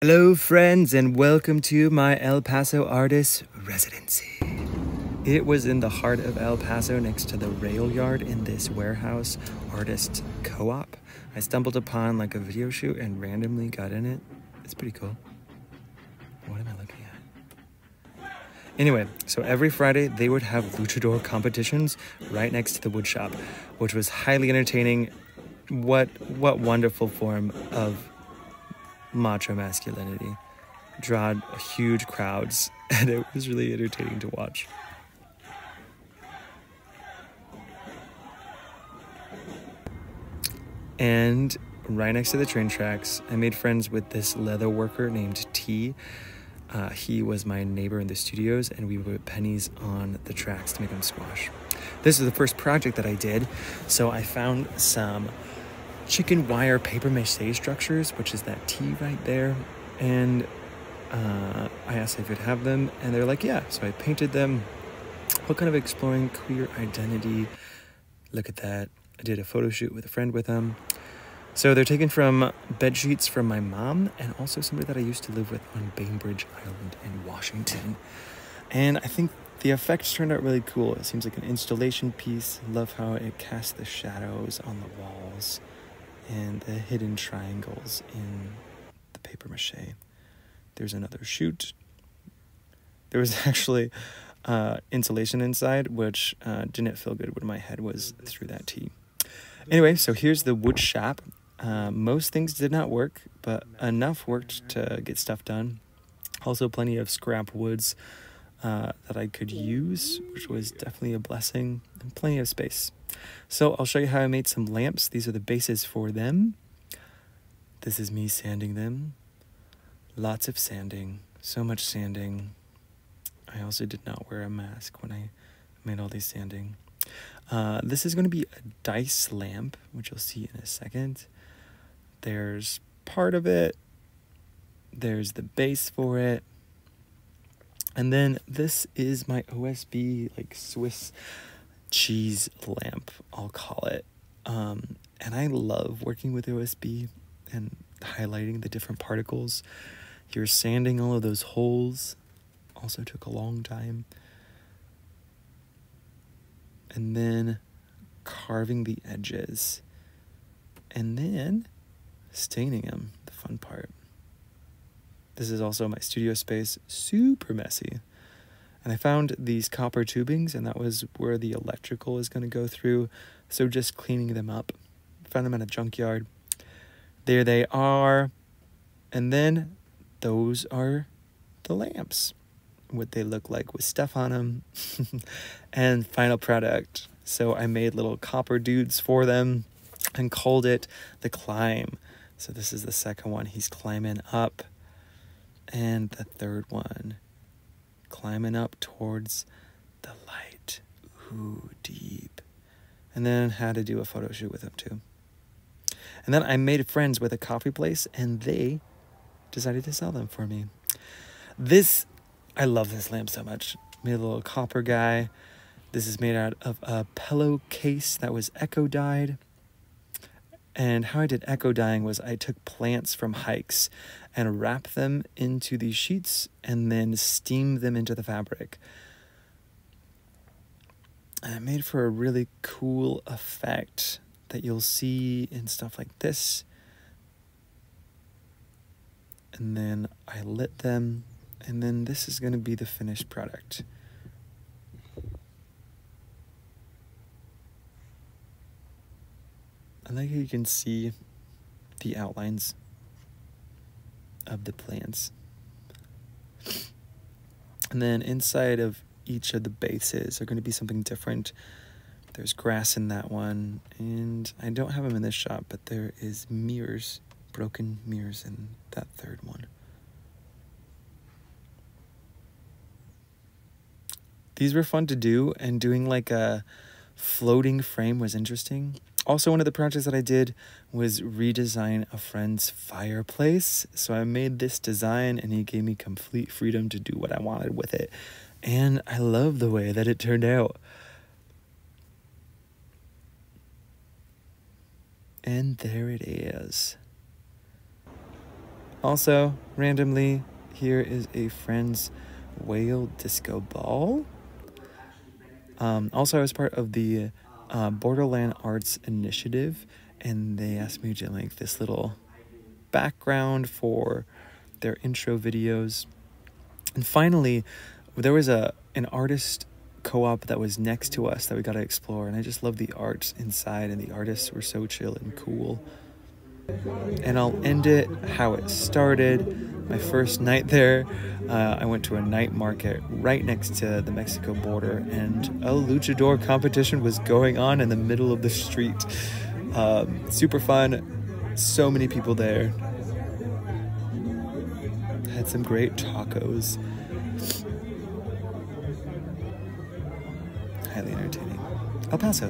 Hello friends and welcome to my El Paso artist residency. It was in the heart of El Paso next to the rail yard in this warehouse artist co-op. I stumbled upon like a video shoot and randomly got in it. It's pretty cool. What am I looking at? Anyway, so every Friday they would have luchador competitions right next to the wood shop, which was highly entertaining. What wonderful form of macho masculinity. Drawed huge crowds, and it was really entertaining to watch. And right next to the train tracks, I made friends with this leather worker named T. He was my neighbor in the studios, and we would put pennies on the tracks to make them squash. This is the first project that I did, so I found some chicken wire paper mache structures, which is that T right there, and I asked if I could have them, and they're like, yeah. So I painted them, all kind of exploring queer identity. Look at that. I did a photo shoot with a friend with them. So they're taken from bed sheets from my mom and also somebody that I used to live with on Bainbridge Island in Washington. And I think the effects turned out really cool. It seems like an installation piece. Love how it casts the shadows on the walls and the hidden triangles in the paper mache. There's another shoot. There was actually insulation inside, which didn't feel good when my head was through that T. Anyway, so here's the wood shop. Most things did not work, but enough worked to get stuff done. Also plenty of scrap woods that I could use, which was definitely a blessing, and plenty of space. So I'll show you how I made some lamps. These are the bases for them. This is me sanding them. Lots of sanding, so much sanding. I also did not wear a mask when I made all these sanding. This is going to be a dice lamp, which you'll see in a second. There's part of it. There's the base for it. And then this is my OSB, like Swiss cheese lamp, I'll call it. And I love working with OSB and highlighting the different particles. You're sanding all of those holes. Also took a long time. And then carving the edges. And then staining them, the fun part. This is also my studio space, super messy. And I found these copper tubings, and that was where the electrical is going to go through. So just cleaning them up. Found them at a junkyard. There they are. And then those are the lamps. What they look like with stuff on them. And final product. So I made little copper dudes for them and called it the climb. So this is the second one. He's climbing up. And the third one, climbing up towards the light. Ooh, deep. And then had to do a photo shoot with him too. And then I made friends with a coffee place, and they decided to sell them for me. I love this lamp so much. Made a little copper guy. This is made out of a pillow case that was eco dyed. And how I did eco dyeing was I took plants from hikes and wrapped them into these sheets and then steamed them into the fabric. And it made for a really cool effect that you'll see in stuff like this. And then I lit them, and then this is going to be the finished product. I like how you can see the outlines of the plants. And then inside of each of the bases are going to be something different. There's grass in that one, and I don't have them in this shot, but there is mirrors, broken mirrors in that third one. These were fun to do, and doing like a floating frame was interesting. Also, one of the projects that I did was redesign a friend's fireplace. So I made this design, and he gave me complete freedom to do what I wanted with it. And I love the way that it turned out. And there it is. Also, randomly, here is a friend's whale disco ball. Also, I was part of the Borderlands Arts Initiative, and they asked me to do like this little background for their intro videos. And finally, there was an artist co-op that was next to us that we got to explore, and I just love the art inside, and the artists were so chill and cool. And I'll end it how it started. My first night there, I went to a night market right next to the Mexico border, and a luchador competition was going on in the middle of the street. Super fun. So many people there. Had some great tacos. Highly entertaining. El Paso.